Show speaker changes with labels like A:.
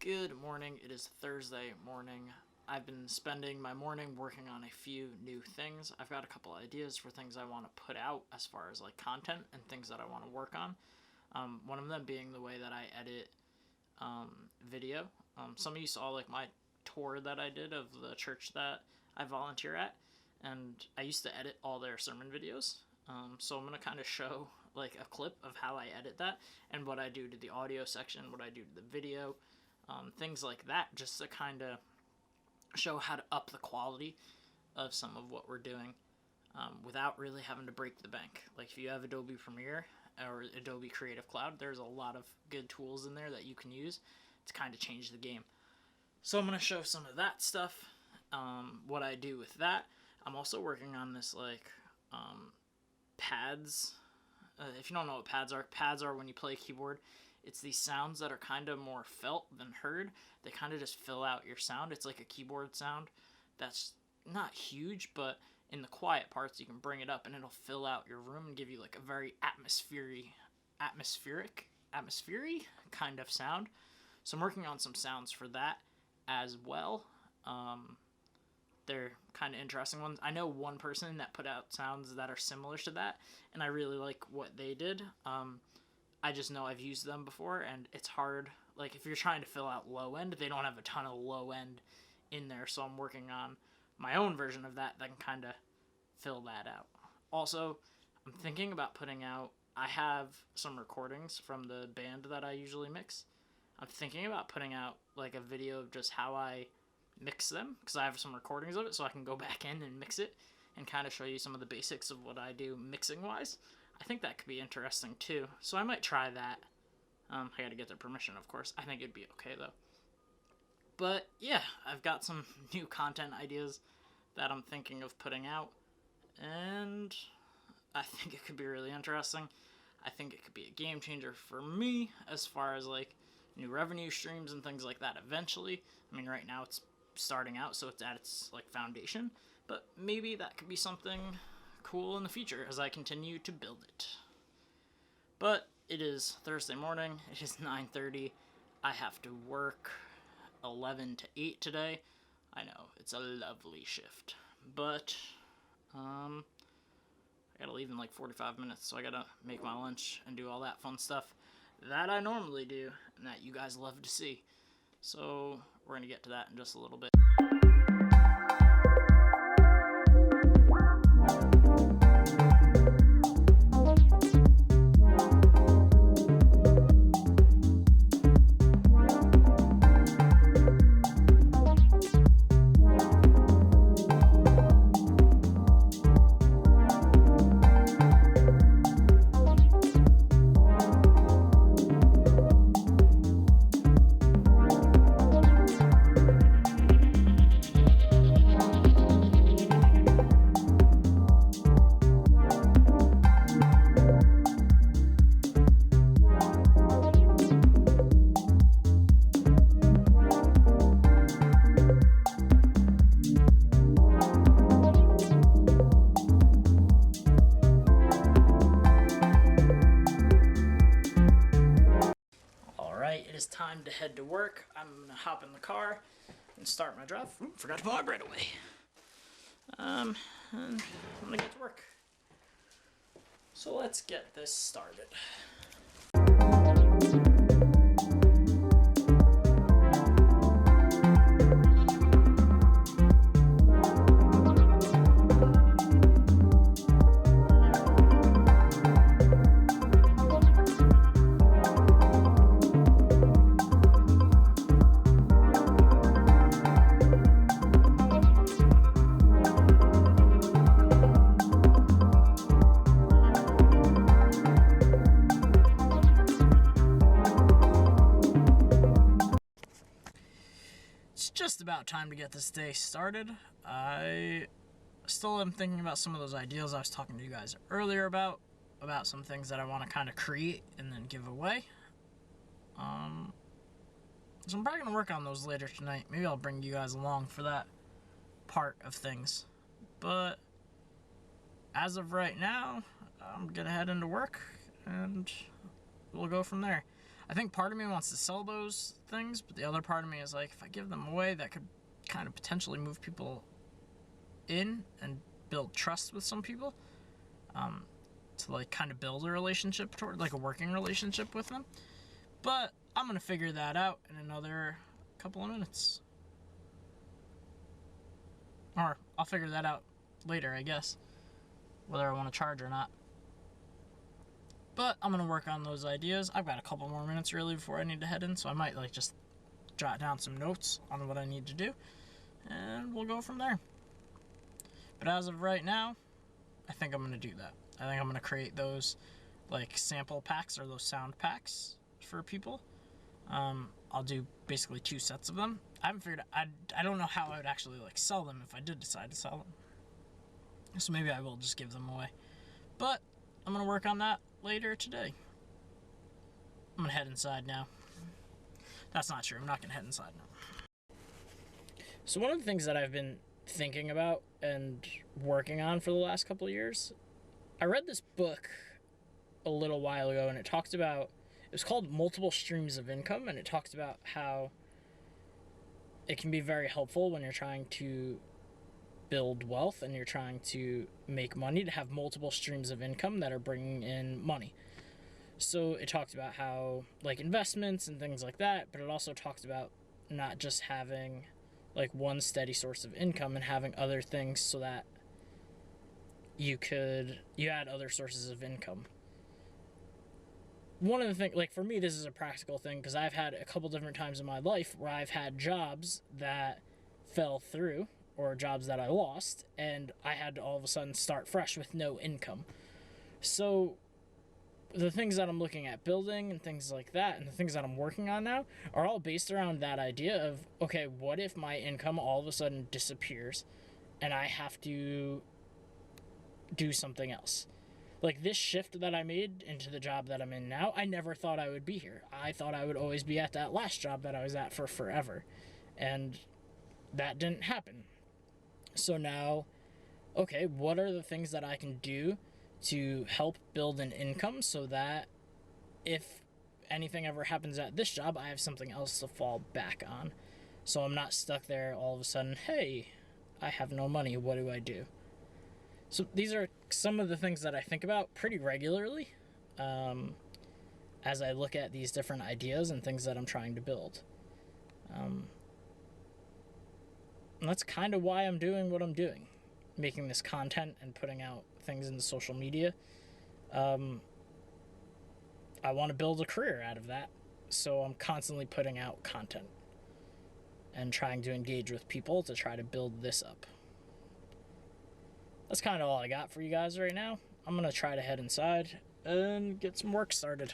A: Good morning. It is Thursday morning. I've been spending my morning working on a few new things. I've got a couple ideas for things I want to put out as far as like content and things that I want to work on. One of them being the way that I edit video. Some of you saw like my tour that I did of the church that I volunteer at, and I used to edit all their sermon videos. So I'm going to kind of show like a clip of how I edit that and what I do to the audio section, what I do to the video, things like that, just to kind of show how to up the quality of some of what we're doing without really having to break the bank. Like if you have Adobe Premiere or Adobe Creative Cloud, there's a lot of good tools in there that you can use to kind of change the game. So I'm going to show some of that stuff, what I do with that. I'm also working on this like pads. If you don't know what pads are when you play keyboard. It's these sounds that are kind of more felt than heard. They kind of just fill out your sound. It's like a keyboard sound that's not huge, but in the quiet parts you can bring it up and it'll fill out your room and give you like a very atmospheric kind of sound. So I'm working on some sounds for that as well. They're kind of interesting ones. I know one person that put out sounds that are similar to that, and I really like what they did. I just know I've used them before, and it's hard. Like, if you're trying to fill out low end, they don't have a ton of low end in there, so I'm working on my own version of that can kind of fill that out. Also, I'm thinking about putting out, I have some recordings from the band that I usually mix. I'm thinking about putting out, like, a video of just how I mix them, because I have some recordings of it, so I can go back in and mix it and kind of show you some of the basics of what I do mixing-wise. I think that could be interesting too, so I might try that. I gotta get their permission, of course. I think it'd be okay though. But yeah, I've got some new content ideas that I'm thinking of putting out, and I think it could be really interesting. I think it could be a game changer for me as far as like new revenue streams and things like that eventually. I mean, right now it's starting out, so it's at its like foundation, but maybe that could be something cool in the future as I continue to build it. But it is Thursday morning. It is 9:30. I have to work 11 to 8 today. I know, it's a lovely shift. But I gotta leave in like 45 minutes, so I gotta make my lunch and do all that fun stuff that I normally do and that you guys love to see. So we're gonna get to that in just a little bit. It is time to head to work. I'm gonna hop in the car and start my drive. Forgot to vlog right away. And I'm gonna get to work. So let's get this started. Just about time to get this day started. I still am thinking about some of those ideas I was talking to you guys earlier about some things that I want to kind of create and then give away. So I'm probably going to work on those later tonight. Maybe I'll bring you guys along for that part of things. But as of right now, I'm going to head into work and we'll go from there. I think part of me wants to sell those things, but the other part of me is like, if I give them away, that could kind of potentially move people in and build trust with some people, to like kind of build a relationship toward, like a working relationship with them. But I'm gonna figure that out in another couple of minutes, or I'll figure that out later, I guess, whether I want to charge or not. But I'm gonna work on those ideas. I've got a couple more minutes really before I need to head in, so I might like just jot down some notes on what I need to do, and we'll go from there. But as of right now, I think I'm gonna do that. I think I'm gonna create those like sample packs, or those sound packs for people. I'll do basically 2 sets of them. I haven't figured out, I don't know how I would actually like sell them if I did decide to sell them. So maybe I will just give them away. But I'm gonna work on that later today. I'm gonna head inside now. That's not true. I'm not gonna head inside now. So one of the things that I've been thinking about and working on for the last couple of years, I read this book a little while ago, and it talked about, it was called Multiple Streams of Income, and it talks about how it can be very helpful when you're trying to build wealth and you're trying to make money, to have multiple streams of income that are bringing in money. So it talked about how, like, investments and things like that, but it also talked about not just having like one steady source of income and having other things so that you add other sources of income. One of the things, like for me, this is a practical thing, because I've had a couple different times in my life where I've had jobs that fell through, or jobs that I lost, and I had to all of a sudden start fresh with no income. So the things that I'm looking at building and things like that, and the things that I'm working on now, are all based around that idea of, okay, what if my income all of a sudden disappears and I have to do something else? Like this shift that I made into the job that I'm in now, I never thought I would be here. I thought I would always be at that last job that I was at for forever. And that didn't happen. So now, okay, what are the things that I can do to help build an income so that if anything ever happens at this job, I have something else to fall back on? So I'm not stuck there all of a sudden, hey, I have no money, what do I do? So these are some of the things that I think about pretty regularly as I look at these different ideas and things that I'm trying to build. And that's kind of why I'm doing what I'm doing, making this content and putting out things into social media. I want to build a career out of that, so I'm constantly putting out content and trying to engage with people to try to build this up. That's kind of all I got for you guys right now. I'm going to try to head inside and get some work started.